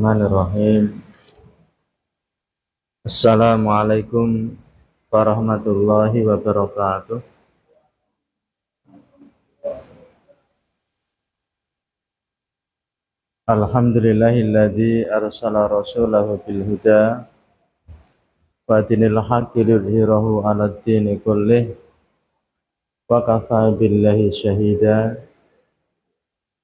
Bismillahirrahmanirrahim. Assalamualaikum warahmatullahi wabarakatuh. Alhamdulillahilladzi arsala rasulahu bil huda wa dinil haqqi liyudhhirahu 'alad dini kullih wa kafaa billahi syahida.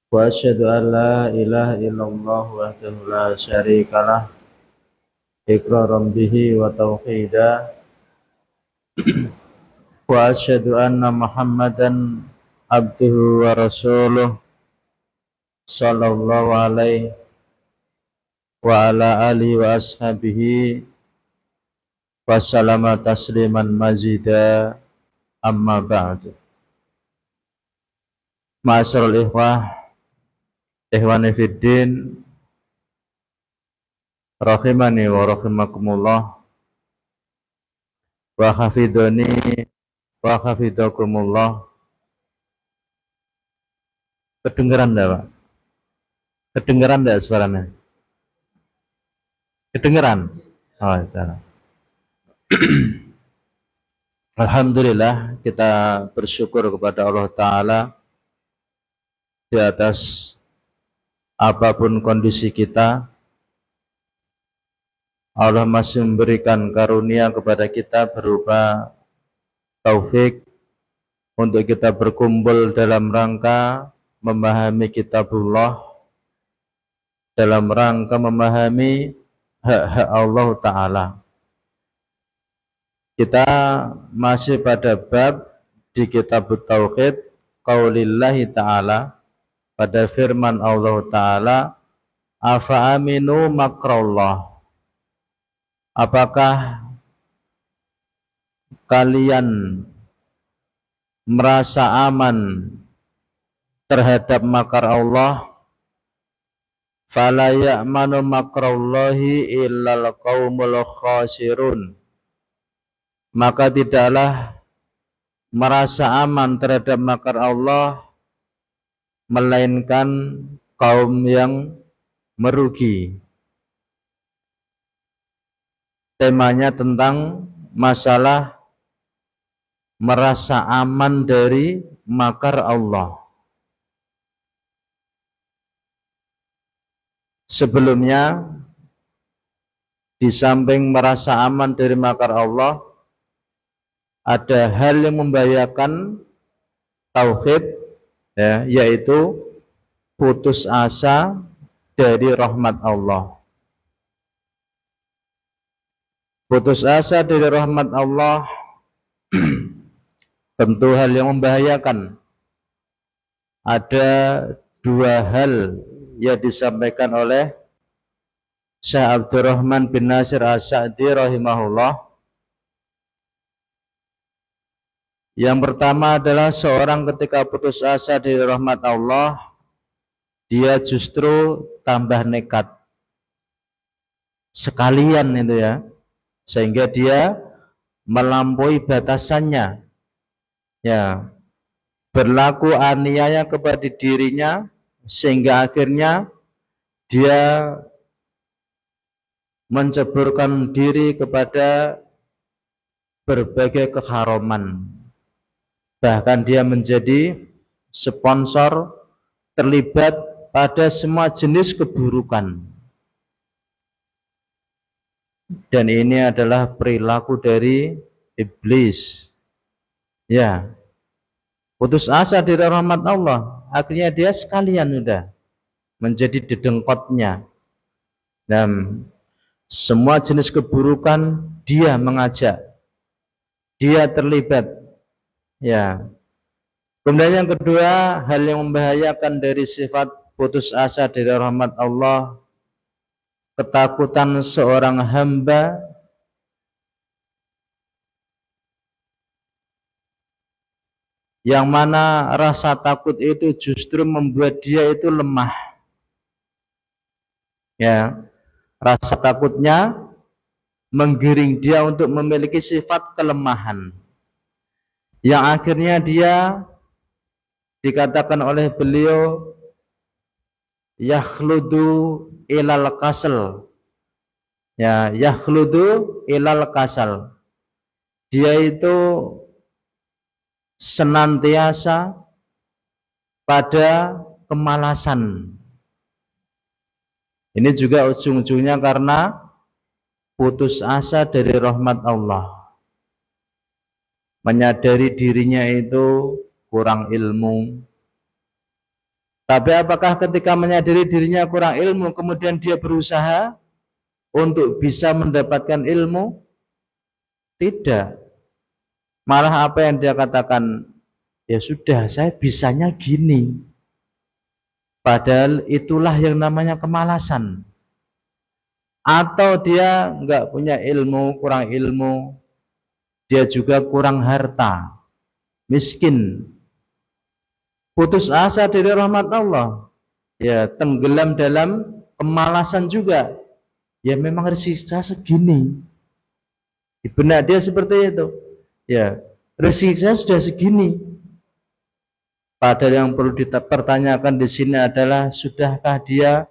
Wa asyhadu an la ilaha illallah wahdahu la syarikalah iqraran bihi wa tauhida. Wa asyhadu anna Muhammadan abduhu wa rasuluh sallallahu alaihi wa ala alihi wa ashabihi wa sallama tasliman mazida, amma ba'du. Ma'asyiral ikhwani fiddin, rahimani wa rahimakumullah, wa hafidhani wa hafidhakumullah. Kedengeran enggak, Pak? Kedengeran enggak suaranya? Kedengeran? Oh, salah. Alhamdulillah, kita bersyukur kepada Allah Ta'ala di atas apapun kondisi kita. Allah masih memberikan karunia kepada kita berupa taufik untuk kita berkumpul dalam rangka memahami kitabullah, dalam rangka memahami hak-hak Allah Ta'ala. Kita masih pada bab di kitab Tauhid, qaulillahi ta'ala, pada firman Allah Ta'ala, afa aminu makrallah. Apakah kalian merasa aman terhadap makar Allah? Fala ya'manu makrallahi illal qaumul khasirun. Maka tidaklah merasa aman terhadap makar Allah melainkan kaum yang merugi. Temanya tentang masalah merasa aman dari makar Allah. Sebelumnya, di samping merasa aman dari makar Allah, ada hal yang membahayakan tauhid, ya, yaitu putus asa dari rahmat Allah. Putus asa dari rahmat Allah tentu hal yang membahayakan. Ada dua hal yang disampaikan oleh Syekh Abdurrahman bin Nasir As-Sa'di rahimahullah. Yang pertama adalah seorang ketika putus asa dari rahmat Allah, dia justru tambah nekat. Sekalian itu ya. Sehingga dia melampaui batasannya, ya, berlaku aniaya kepada dirinya, sehingga akhirnya dia menceburkan diri kepada berbagai keharaman. Bahkan dia menjadi sponsor, terlibat pada semua jenis keburukan. Dan ini adalah perilaku dari iblis. Ya, putus asa dari rahmat Allah, akhirnya dia sekalian sudah menjadi dedengkotnya. Dan semua jenis keburukan dia mengajak, dia terlibat. Ya. Kemudian yang kedua, hal yang membahayakan dari sifat putus asa dari rahmat Allah, ketakutan seorang hamba yang mana rasa takut itu justru membuat dia itu lemah. Ya, rasa takutnya menggiring dia untuk memiliki sifat kelemahan, yang akhirnya dia dikatakan oleh beliau yakhludu ilal kasal. Ya, yakhludu ilal kasal. Dia itu senantiasa pada kemalasan. Ini juga ujung-ujungnya karena putus asa dari rahmat Allah. Menyadari dirinya itu kurang ilmu. Tapi apakah ketika menyadari dirinya kurang ilmu, kemudian dia berusaha untuk bisa mendapatkan ilmu? Tidak. Malah apa yang dia katakan, ya sudah, saya bisanya gini. Padahal itulah yang namanya kemalasan. Atau dia nggak punya ilmu, kurang ilmu, dia juga kurang harta, miskin, putus asa dari rahmat Allah, ya tenggelam dalam kemalasan juga. Ya memang rezeki saya segini, di benak dia seperti itu. Ya rezeki saya sudah segini. Padahal yang perlu dipertanyakan di sini adalah, sudahkah dia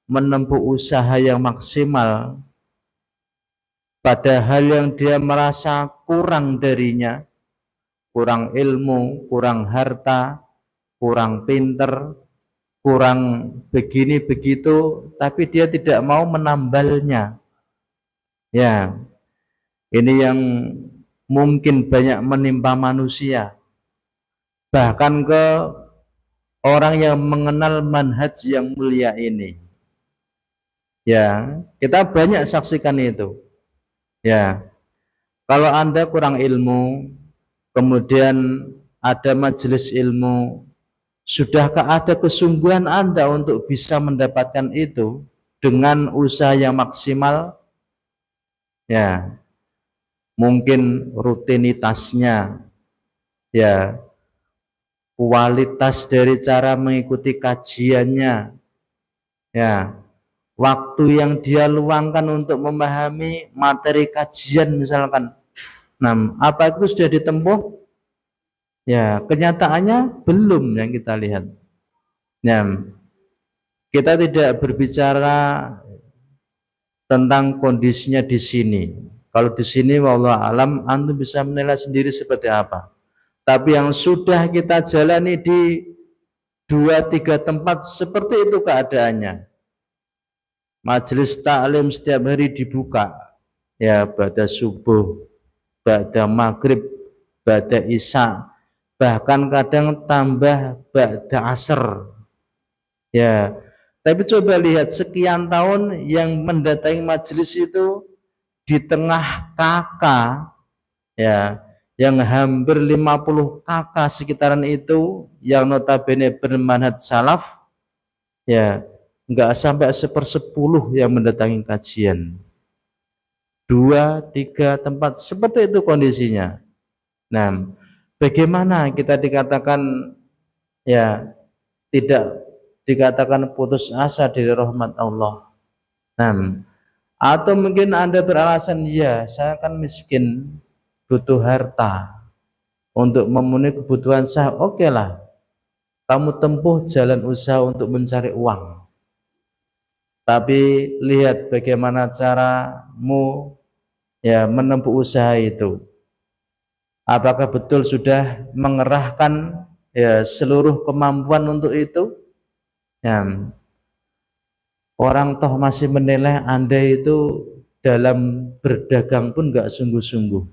menempuh usaha yang maksimal pada hal yang dia merasa kurang darinya, kurang ilmu, kurang harta, kurang pinter, kurang begini begitu, tapi dia tidak mau menambalnya. Ya, ini yang mungkin banyak menimpa manusia, bahkan ke orang yang mengenal manhaj yang mulia ini. Ya, kita banyak saksikan itu. Ya, kalau Anda kurang ilmu, kemudian ada majelis ilmu, sudahkah ada kesungguhan Anda untuk bisa mendapatkan itu dengan usaha yang maksimal? Ya, mungkin rutinitasnya, ya, kualitas dari cara mengikuti kajiannya, ya, waktu yang dia luangkan untuk memahami materi kajian misalkan. Nah, apa itu sudah ditempuh? Ya, kenyataannya belum yang kita lihat. Ya, kita tidak berbicara tentang kondisinya di sini. Kalau di sini, wallahu alam, antum bisa menilai sendiri seperti apa. Tapi yang sudah kita jalani di 2-3 tempat, seperti itu keadaannya. Majelis taklim setiap hari dibuka, ya, pada subuh, pada maghrib, pada isya, bahkan kadang tambah pada asar. Ya, tapi coba lihat sekian tahun yang mendatangi majelis itu di tengah kakak, ya, yang hampir 50 kakak sekitaran itu yang notabene bermanhaj salaf, ya, enggak sampai 1/10 yang mendatangi kajian. 2-3 tempat seperti itu kondisinya. Nah, bagaimana kita dikatakan, ya, tidak dikatakan putus asa dari rahmat Allah? Nah, atau mungkin Anda beralasan, ya saya kan miskin, butuh harta untuk memenuhi kebutuhan saya. Oke lah, kamu tempuh jalan usaha untuk mencari uang, tapi lihat bagaimana caramu, ya, menempuh usaha itu. Apakah betul sudah mengerahkan, ya, seluruh kemampuan untuk itu? Ya, orang toh masih menilai Anda itu dalam berdagang pun nggak sungguh-sungguh.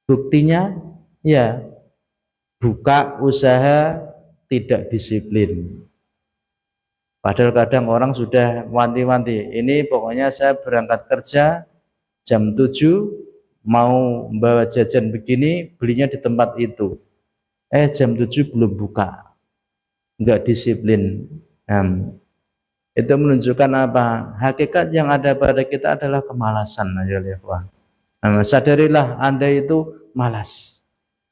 Buktinya, ya, buka usaha tidak disiplin. Padahal kadang orang sudah wanti-wanti, ini pokoknya saya berangkat kerja jam 7, mau bawa jajan begini, belinya di tempat itu. Jam 7 belum buka, nggak disiplin. Nah, itu menunjukkan apa? Hakikat yang ada pada kita adalah kemalasan. Nah, sadarilah Anda itu malas.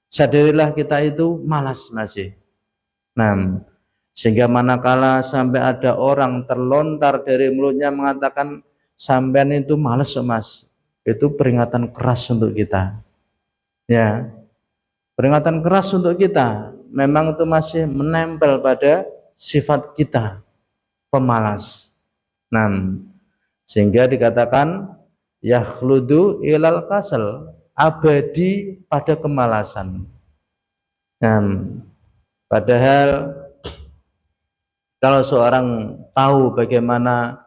Sadarilah kita itu malas masih. Nah, sehingga manakala sampai ada orang terlontar dari mulutnya mengatakan sampean itu malas, Mas, itu peringatan keras untuk kita. Ya, peringatan keras untuk kita. Memang itu masih menempel pada sifat kita. pemalas. Nah, sehingga dikatakan yakhludu ilal kasal, abadi pada kemalasan. Nah, padahal kalau seorang tahu bagaimana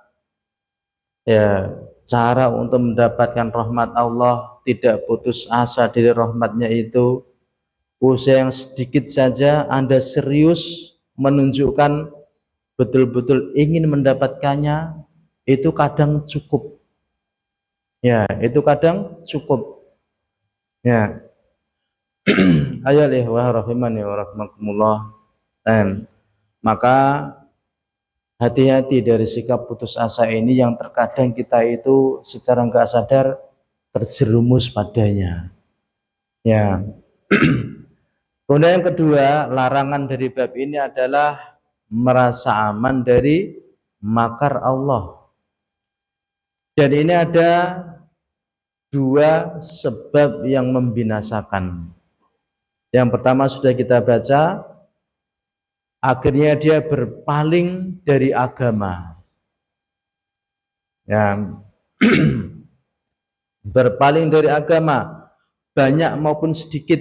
ya cara untuk mendapatkan rahmat Allah, tidak putus asa dari rahmatnya itu, usaha yang sedikit saja Anda serius menunjukkan betul-betul ingin mendapatkannya, itu kadang cukup. Ya, itu kadang cukup. Ya. Ayo ihwah rahimani wa rahmakumullah. Maka hati-hati dari sikap putus asa ini yang terkadang kita itu secara nggak sadar terjerumus padanya. Ya. Kemudian yang kedua, larangan dari bab ini adalah merasa aman dari makar Allah. Dan ini ada dua sebab yang membinasakan. Yang pertama sudah kita baca, akhirnya dia berpaling dari agama. Ya. Berpaling dari agama, banyak maupun sedikit.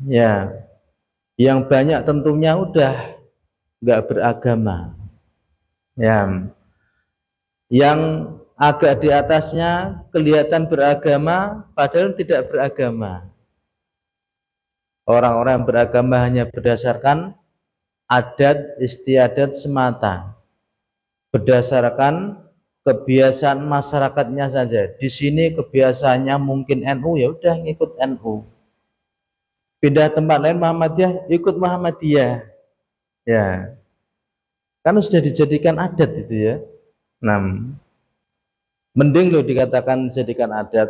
Ya. Yang banyak tentunya udah nggak beragama. Ya. Yang agak di atasnya kelihatan beragama padahal tidak beragama. Orang-orang yang beragama hanya berdasarkan adat istiadat semata, berdasarkan kebiasaan masyarakatnya saja. Di sini kebiasaannya mungkin NU, ya udah ngikut NU. Pindah tempat lain Muhammadiyah, ikut Muhammadiyah. Ya, kan sudah dijadikan adat itu ya. Nah, mending loh dikatakan jadikan adat.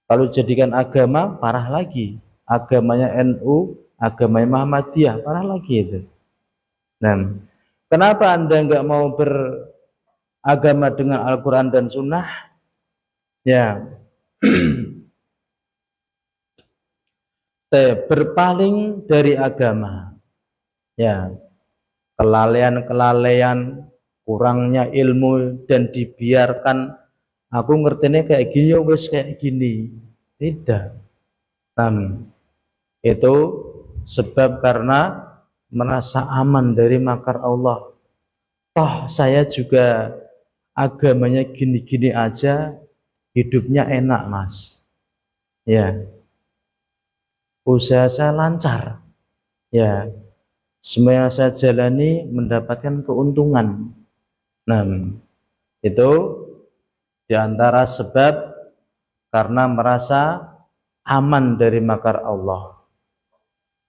Kalau jadikan agama, parah lagi. Agamanya NU, agamanya Muhammadiyah, parah lagi itu. Nah, kenapa Anda nggak mau beragama dengan Al-Quran dan Sunnah? Ya, berpaling dari agama. Ya, kelalaian-kelalaian, kurangnya ilmu dan dibiarkan. Aku ngertinya kayak gini, wes kayak gini. Tidak. Itu sebab karena merasa aman dari makar Allah. Toh saya juga agamanya gini-gini aja, hidupnya enak mas. Ya, usaha saya lancar. Ya, semua yang saya jalani mendapatkan keuntungan. Nah, itu diantara sebab karena merasa aman dari makar Allah.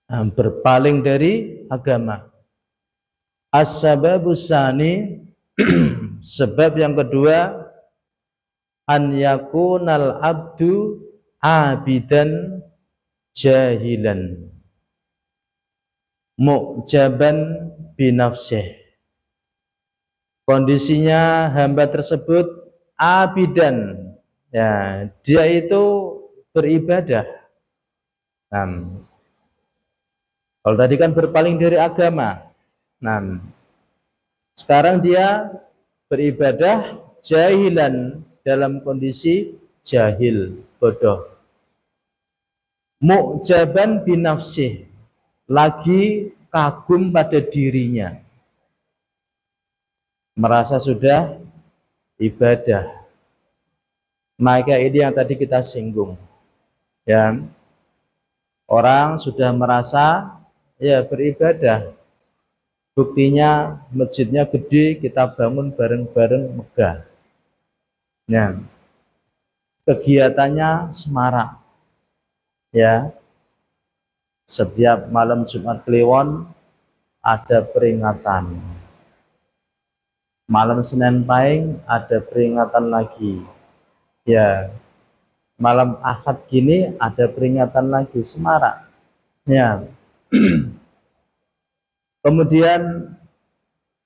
Berpaling dari agama. As-sababus tsani, sebab yang kedua, an yakunal abdu abidan jahilan mu'jaban binafsih. Kondisinya hamba tersebut abidan, ya, dia itu beribadah. Kalau tadi kan berpaling dari agama. Nah, sekarang dia beribadah jahilan, dalam kondisi jahil, bodoh. Mu'jaban binafsih, lagi kagum pada dirinya, merasa sudah ibadah. Maka ini yang tadi kita singgung, ya, orang sudah merasa ya beribadah, buktinya masjidnya gede, kita bangun bareng-bareng megah, ya, kegiatannya semarak, ya, setiap malam Jumat Kliwon ada peringatan, malam Senin Pahing ada peringatan lagi, ya, malam Ahad gini ada peringatan lagi, semarak, ya. Kemudian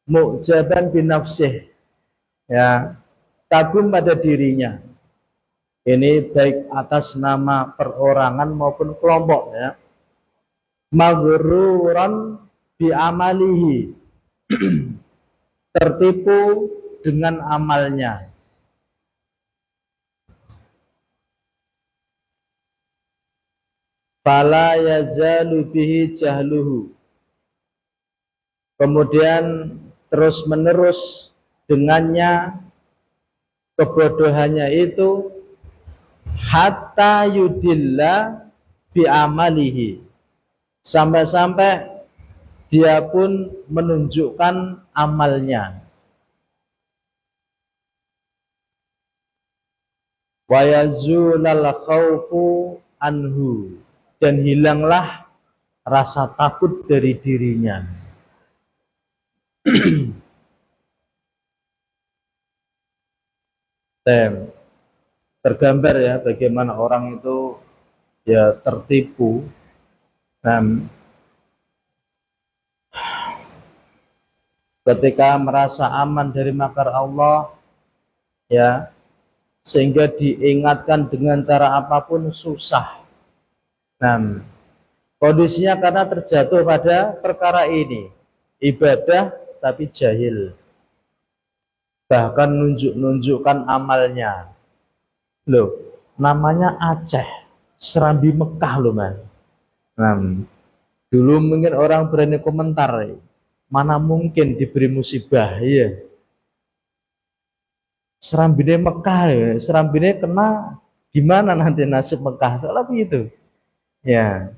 mu'jaban binafsih, ya, kagum pada dirinya. Ini baik atas nama perorangan maupun kelompok, ya. Maghruran bi amalihi, tertipu dengan amalnya. Fala yazalu bihi jahluhu. Kemudian terus menerus dengannya kebodohannya itu hatta yudilla bi amalihi, sampai-sampai dia pun menunjukkan amalnya. Wa yazulal khaufu anhu, dan hilanglah rasa takut dari dirinya. Tergambar ya bagaimana orang itu ya tertipu ketika merasa aman dari makar Allah, ya, sehingga diingatkan dengan cara apapun susah. Kondisinya karena terjatuh pada perkara ini, ibadah tapi jahil, bahkan nunjuk-nunjukkan amalnya. Loh, namanya Aceh, Serambi Mekah loh mas. Dulu mungkin orang berani komentar, mana mungkin diberi musibah, ya. Serambine Mekah, ya. Serambine kena, gimana nanti nasib Mekah? Soalnya begitu, ya.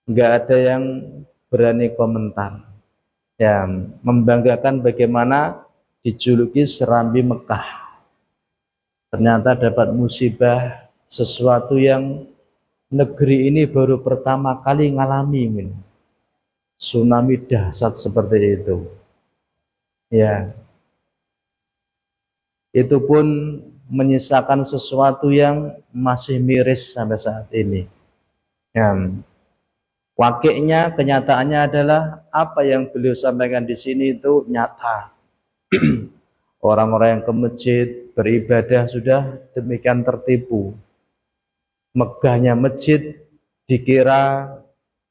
Nggak ada yang berani komentar, ya, membanggakan bagaimana dijuluki Serambi Mekah. Ternyata dapat musibah, sesuatu yang negeri ini baru pertama kali ngalami, tsunami dahsyat seperti itu, ya. Itu pun menyisakan sesuatu yang masih miris sampai saat ini, ya. Wakilnya, kenyataannya adalah apa yang beliau sampaikan di sini itu nyata. Orang-orang yang ke masjid beribadah sudah demikian tertipu. Megahnya masjid dikira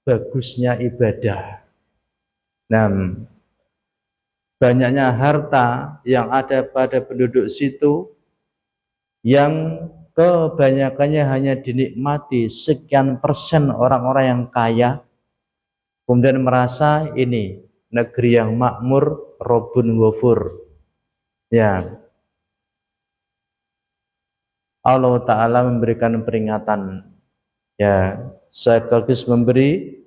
bagusnya ibadah. Banyaknya harta yang ada pada penduduk situ yang kebanyakannya hanya dinikmati sekian persen orang-orang yang kaya, kemudian merasa ini negeri yang makmur, robun ghafur, ya. Allah Ta'ala memberikan peringatan, ya, sekaligus memberi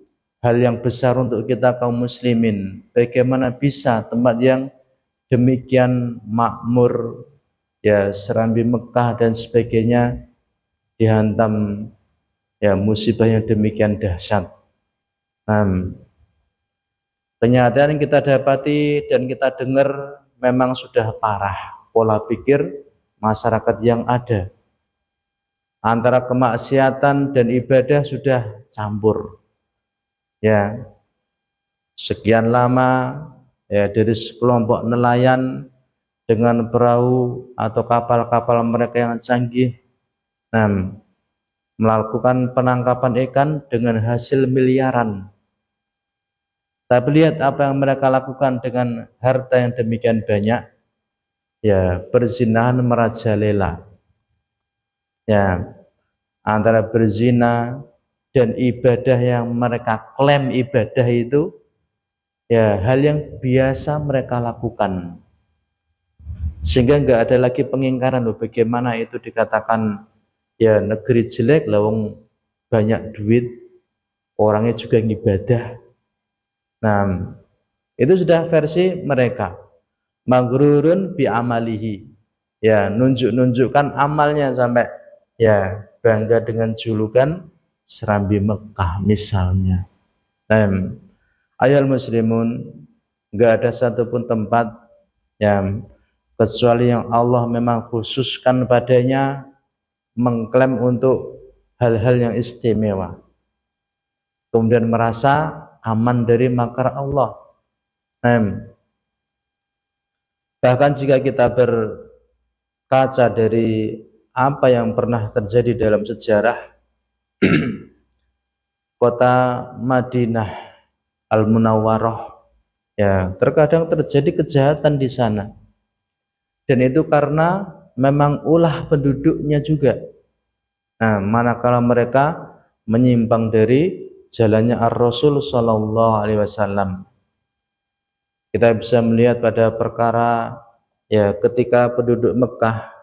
hal yang besar untuk kita kaum muslimin. Bagaimana bisa tempat yang demikian makmur, ya, Serambi Mekah dan sebagainya, dihantam ya musibah yang demikian dahsyat. Kenyataan yang kita dapati dan kita dengar memang sudah parah pola pikir masyarakat yang ada. Antara kemaksiatan dan ibadah sudah campur, ya. Sekian lama, ya, dari sekelompok nelayan dengan perahu atau kapal-kapal mereka yang canggih, melakukan penangkapan ikan dengan hasil miliaran. Tapi lihat apa yang mereka lakukan dengan harta yang demikian banyak, ya, perzinahan merajalela, ya. Antara berzina dan ibadah yang mereka klaim ibadah itu, ya, hal yang biasa mereka lakukan, sehingga nggak ada lagi pengingkaran. Loh, bagaimana itu dikatakan ya negeri jelek, lawang banyak duit, orangnya juga ibadah. Itu sudah versi mereka. Maghrurun bi amalihi, ya, nunjukkan amalnya sampai ya bangga dengan julukan Serambi Mekah misalnya. Ayol muslimun, nggak ada satupun tempat yang kecuali yang Allah memang khususkan padanya mengklaim untuk hal-hal yang istimewa, kemudian merasa aman dari makar Allah. Bahkan jika kita berkaca dari apa yang pernah terjadi dalam sejarah kota Madinah Al-Munawwarah, Ya, terkadang terjadi kejahatan di sana. Dan itu karena memang ulah penduduknya juga. Nah, manakala mereka menyimpang dari jalannya Ar-Rasul Shallallahu Alaihi Wasallam. Kita bisa melihat pada perkara ya ketika penduduk Mekah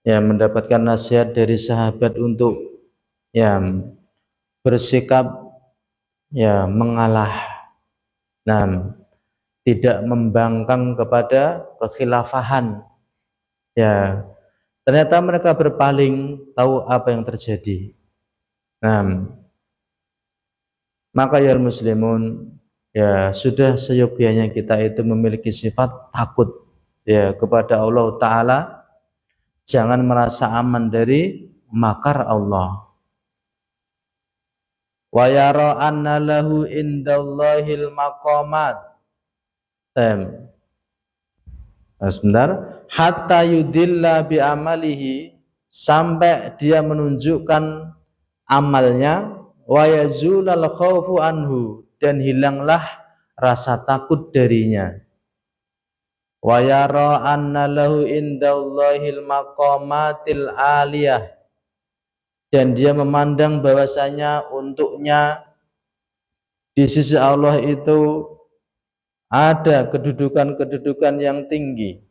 ya mendapatkan nasihat dari sahabat untuk ya bersikap ya mengalah, nah tidak membangkang kepada kekhilafahan. Ya, ternyata mereka berpaling, tahu apa yang terjadi. Nah, maka ya muslimun, ya sudah seyogyanya kita itu memiliki sifat takut ya kepada Allah Ta'ala. Jangan merasa aman dari makar Allah. Wa yara anna lahu indallahil maqamat. Sebentar. Hatta yudilla bi amalihi, sampai dia menunjukkan amalnya, wa yazulal khaufu anhu, dan hilanglah rasa takut darinya. Wa yara anna lahu indallahil maqamatil aliyah, dan dia memandang bahwasanya untuknya di sisi Allah itu ada kedudukan-kedudukan yang tinggi.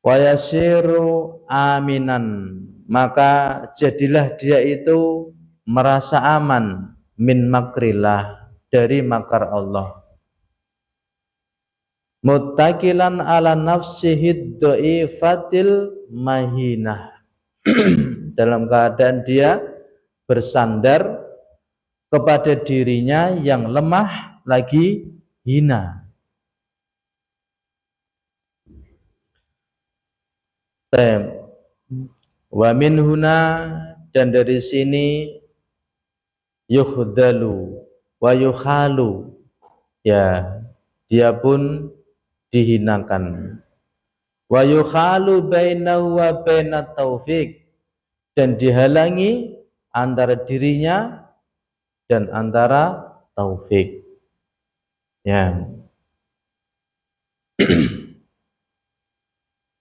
Wa yasiru aminan, maka jadilah dia itu merasa aman min makrillah, dari makar Allah. Muttakilan ala nafsihi dha'ifatil mahinah, dalam keadaan dia bersandar kepada dirinya yang lemah lagi hina. Wa min huna, dan dari sini yuhdalu wa yuhalu, ya dia pun dihinakan. Wa yuhalu bainahu wa bainat taufik, dan dihalangi antara dirinya dan antara taufik. Ya.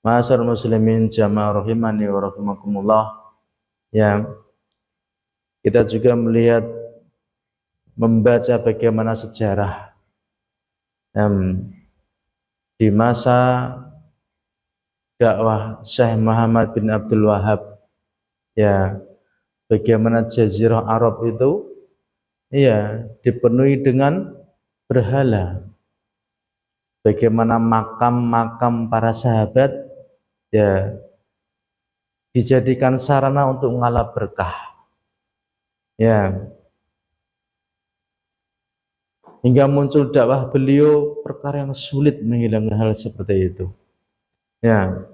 Ma'asyiral muslimin jamaah rahimani wa rahimakumullah. Ya. Kita juga melihat, membaca bagaimana sejarah di masa dakwah Syekh Muhammad bin Abdul Wahab, ya bagaimana Jazirah Arab itu ya dipenuhi dengan berhala, bagaimana makam-makam para sahabat ya dijadikan sarana untuk mengalap berkah, ya hingga muncul dakwah beliau, perkara yang sulit menghilangkan hal seperti itu. Ya.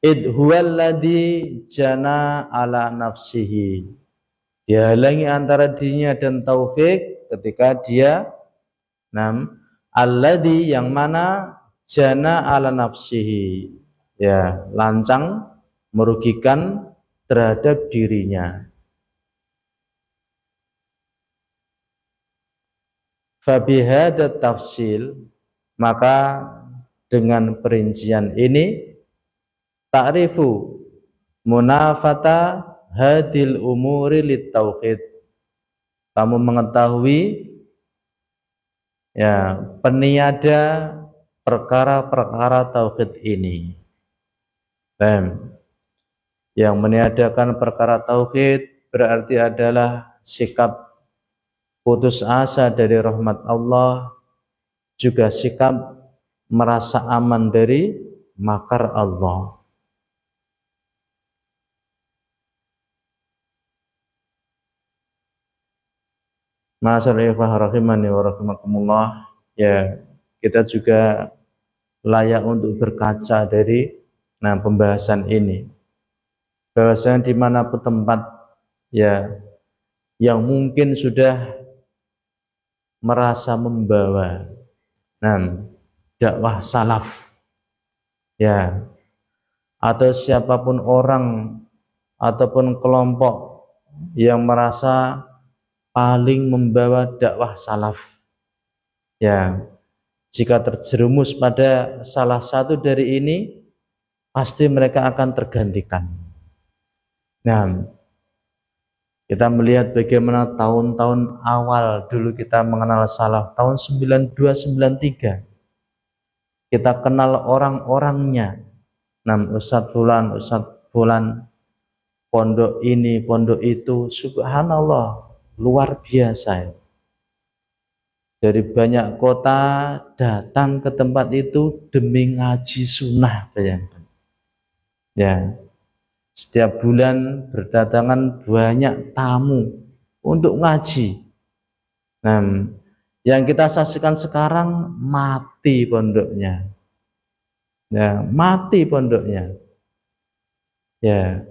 Id huwallazi jana ala nafsihi, dia halangi antara dirinya dan taufik ketika dia alladzi, yang mana jana ala nafsihi, ya lancang merugikan terhadap dirinya. Fabihada tafsil, maka dengan perincian ini ta'rifu munafata hadil umuri lit tauhid, kamu mengetahui ya peniada perkara-perkara tauhid ini. Yang meniadakan perkara tauhid berarti adalah sikap putus asa dari rahmat Allah, juga sikap merasa aman dari makar Allah. Ma'asyiral rahimani wa rahimakumullah, ya kita juga layak untuk berkaca dari pembahasan ini, bahwasanya dimanapun tempat ya yang mungkin sudah merasa membawa dakwah salaf ya, atau siapapun orang ataupun kelompok yang merasa paling membawa dakwah salaf. Ya, jika terjerumus pada salah satu dari ini, pasti mereka akan tergantikan. Nah, kita melihat bagaimana tahun-tahun awal dulu kita mengenal salaf, tahun 92 93. Kita kenal orang-orangnya. Nah, Ustadz Fulan, pondok ini, pondok itu, subhanallah, luar biasa. Dari banyak kota datang ke tempat itu demi ngaji sunnah, bayangkan. Ya, setiap bulan berdatangan banyak tamu untuk ngaji. Nah, yang kita saksikan sekarang mati pondoknya. Ya, mati pondoknya. Ya,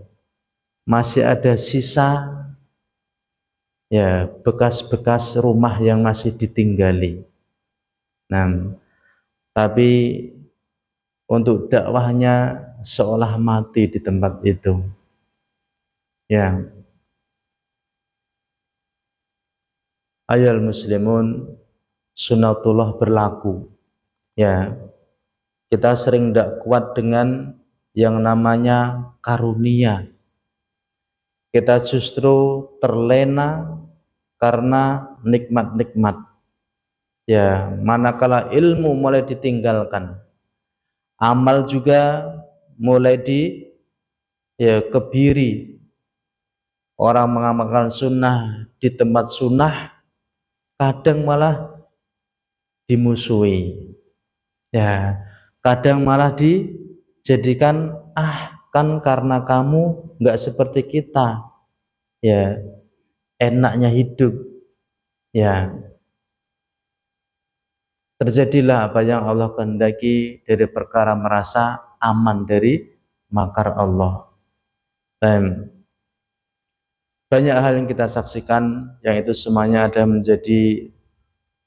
masih ada sisa ya bekas-bekas rumah yang masih ditinggali. Nah, tapi untuk dakwahnya seolah mati di tempat itu. Ya, ayol muslimun, sunatullah berlaku. Ya, kita sering tidak kuat dengan yang namanya karunia. Kita justru terlena karena nikmat-nikmat. Ya, manakala ilmu mulai ditinggalkan, amal juga mulai kebiri. Orang mengamalkan sunnah di tempat sunnah kadang malah dimusuhi. Ya, kadang malah dijadikan kan karena kamu nggak seperti kita. Ya, enaknya hidup. Ya, terjadilah apa yang Allah kehendaki dari perkara merasa aman dari makar Allah. Dan banyak hal yang kita saksikan yang itu semuanya ada menjadi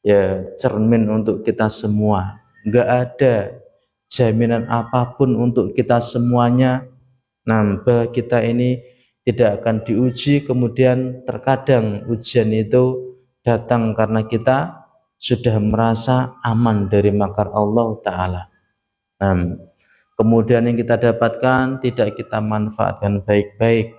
ya cermin untuk kita semua. Enggak ada jaminan apapun untuk kita semuanya. Nah, kita ini tidak akan diuji, kemudian terkadang ujian itu datang karena kita sudah merasa aman dari makar Allah Ta'ala. Nah, kemudian yang kita dapatkan tidak kita manfaatkan baik-baik.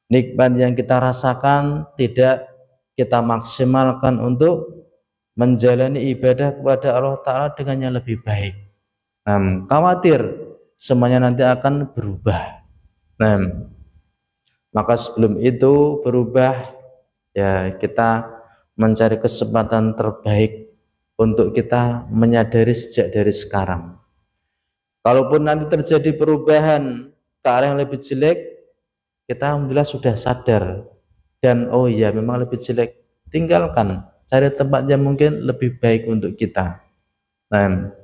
Nikmat yang kita rasakan tidak kita maksimalkan untuk menjalani ibadah kepada Allah Ta'ala dengan yang lebih baik. Nah, khawatir semuanya nanti akan berubah. Nah, maka sebelum itu berubah, ya kita mencari kesempatan terbaik untuk kita menyadari sejak dari sekarang. Kalaupun nanti terjadi perubahan ke arah yang lebih jelek, kita alhamdulillah sudah sadar. Dan oh iya memang lebih jelek, tinggalkan, cari tempat yang mungkin lebih baik untuk kita. Nah,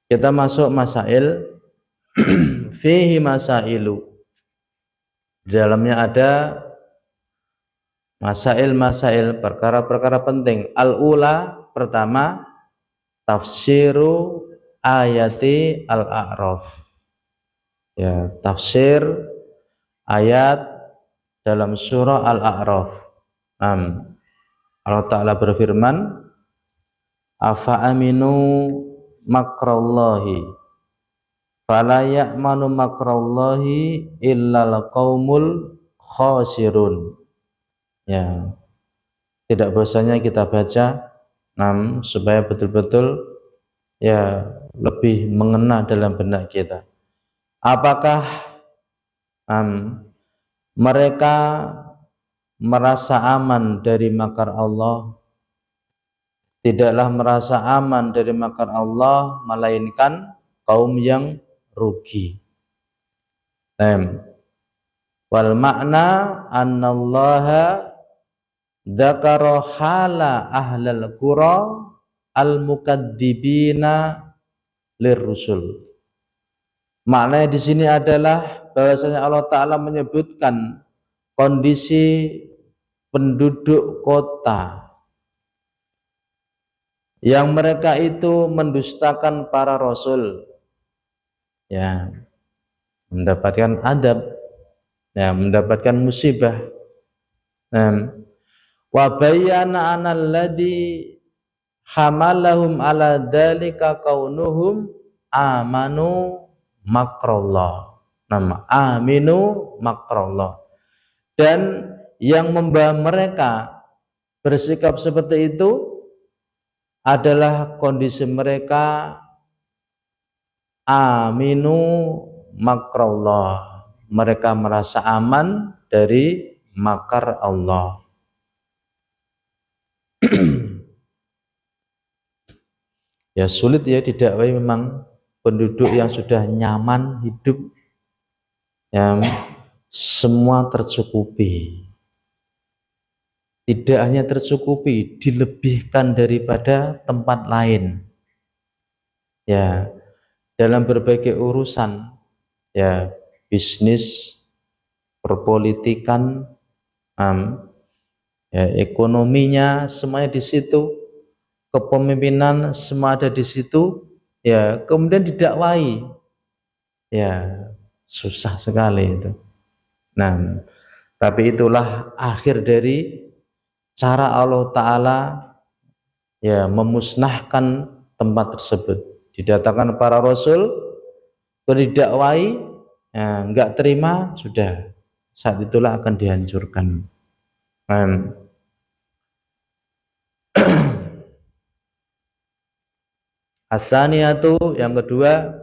kita masuk masail. Fihi masailu, di dalamnya ada masail-masail, perkara-perkara penting. Al-ula, pertama, tafsiru ayati al-a'raf. Ya, tafsir ayat dalam surah al-a'raf. Allah Ta'ala berfirman, afa aminu makrallahi fala ya'manu makrallahi illal qaumul khasirun. Ya, tidak bosannya kita baca supaya betul-betul ya lebih mengena dalam benak kita. Apakah mereka merasa aman dari makar Allah? Tidaklah merasa aman dari makar Allah melainkan kaum yang rugi. Wal makna annallaha dzakara hala ahlal qura al mukadzibina lirrusul. Maknanya di sini adalah bahwasanya Allah Ta'ala menyebutkan kondisi penduduk kota yang mereka itu mendustakan para rasul, ya, mendapatkan adab. ya, mendapatkan musibah. Wa bayyana anal ladzi hamalahum ala dzalika kaunuhum amanu makrallah. Nama aminu makrallah. Dan yang membawa mereka bersikap seperti itu adalah kondisi mereka aminu makrallah. Mereka merasa aman dari makar Allah. Ya sulit ya didakwai memang penduduk yang sudah nyaman hidup, yang semua tercukupi. Tidak hanya tercukupi, dilebihkan daripada tempat lain. Ya, dalam berbagai urusan, ya bisnis, perpolitikan, ya, ekonominya semuanya di situ, kepemimpinan semua ada di situ, ya kemudian didakwai, ya susah sekali itu. Nah, tapi itulah akhir dari cara Allah Ta'ala ya memusnahkan tempat tersebut. Didatangkan para rasul, didakwai, ya, enggak terima, sudah saat itulah akan dihancurkan. As-saniyatu, yang kedua,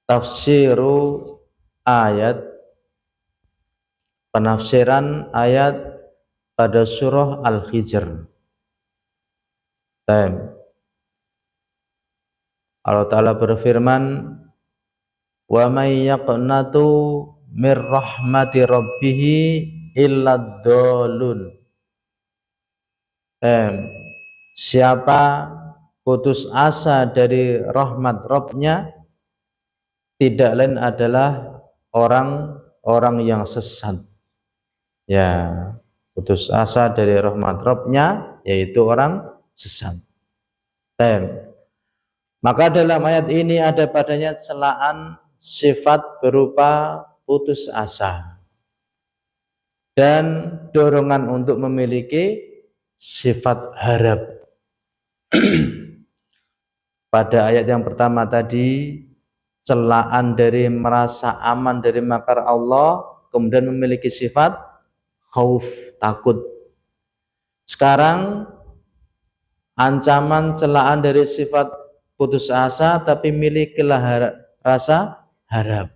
tafsiru ayat, penafsiran ayat pada surah Al-Hijr. Allah Ta'ala berfirman, wa may yaqnatu mir rahmati rabbih illa dhalun. Siapa putus asa dari rahmat Rabbnya, tidak lain adalah orang-orang yang sesat. Ya, putus asa dari rahmat Rabbnya yaitu orang sesat. Maka dalam ayat ini ada padanya celaan sifat berupa putus asa dan dorongan untuk memiliki sifat harap. Pada ayat yang pertama tadi, celaan dari merasa aman dari makar Allah, kemudian memiliki sifat khauf, takut. Sekarang ancaman celaan dari sifat putus asa, tapi milikilah rasa harap.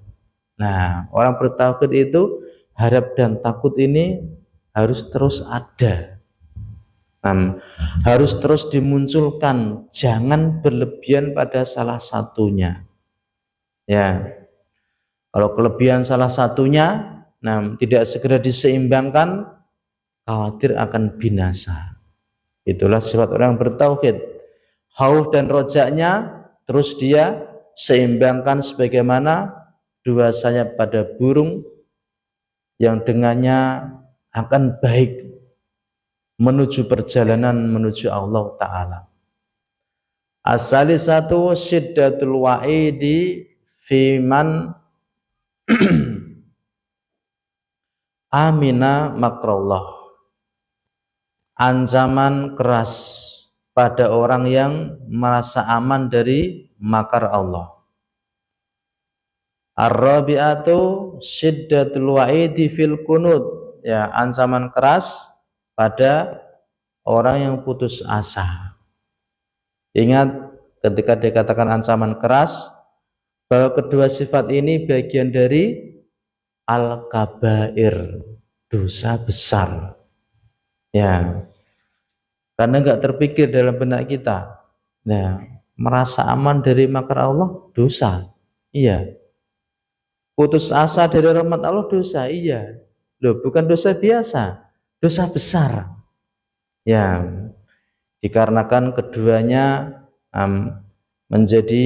Nah, orang bertauhid itu harap dan takut ini harus terus ada. Harus terus dimunculkan, jangan berlebihan pada salah satunya. Ya, kalau kelebihan salah satunya, tidak segera diseimbangkan, khawatir akan binasa. Itulah sifat orang bertauhid. Khauf dan rojaknya terus dia seimbangkan sebagaimana dua sayap pada burung yang dengannya akan baik menuju perjalanan menuju Allah Ta'ala. As-salisatu syiddatul wa'idi fiman amina makrallah. Ancaman keras pada orang yang merasa aman dari makar Allah. Ar-rabi'atu syiddatul wa'idi fil kunud. Ya, ancaman keras pada orang yang putus asa. Ingat ketika dikatakan ancaman keras, bahwa kedua sifat ini bagian dari al-kabair, dosa besar. Ya, karena enggak terpikir dalam benak kita. Nah, merasa aman dari makar Allah, dosa. Iya. Putus asa dari rahmat Allah, dosa. Iya. Loh, bukan dosa biasa, dosa besar. Ya, dikarenakan keduanya menjadi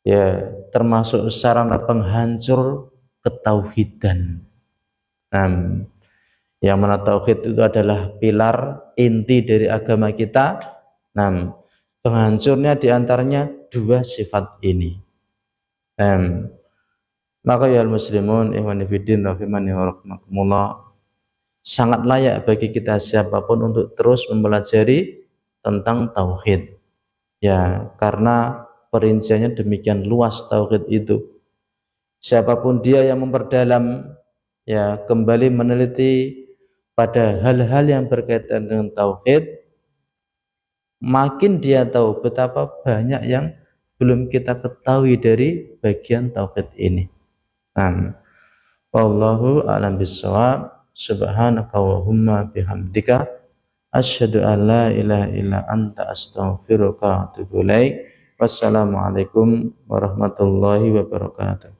ya termasuk sarana penghancur ketauhidan. Yang mana tauhid itu adalah pilar inti dari agama kita. Penghancurnya diantaranya dua sifat ini. Maka ya muslimun ikhwan fillah rahimani wa rahimakumullah, sangat layak bagi kita siapapun untuk terus mempelajari tentang tauhid. Ya, karena perinciannya demikian luas tauhid itu. Siapapun dia yang memperdalam, ya, kembali meneliti pada hal-hal yang berkaitan dengan tauhid, makin dia tahu betapa banyak yang belum kita ketahui dari bagian tauhid ini. Wallahu a'lam bishawab. Subhanaka wa humma bihamdika asyhadu an la ilaha illa anta astaghfiruka wa atubu ilaik. Wassalamualaikum warahmatullahi wabarakatuh.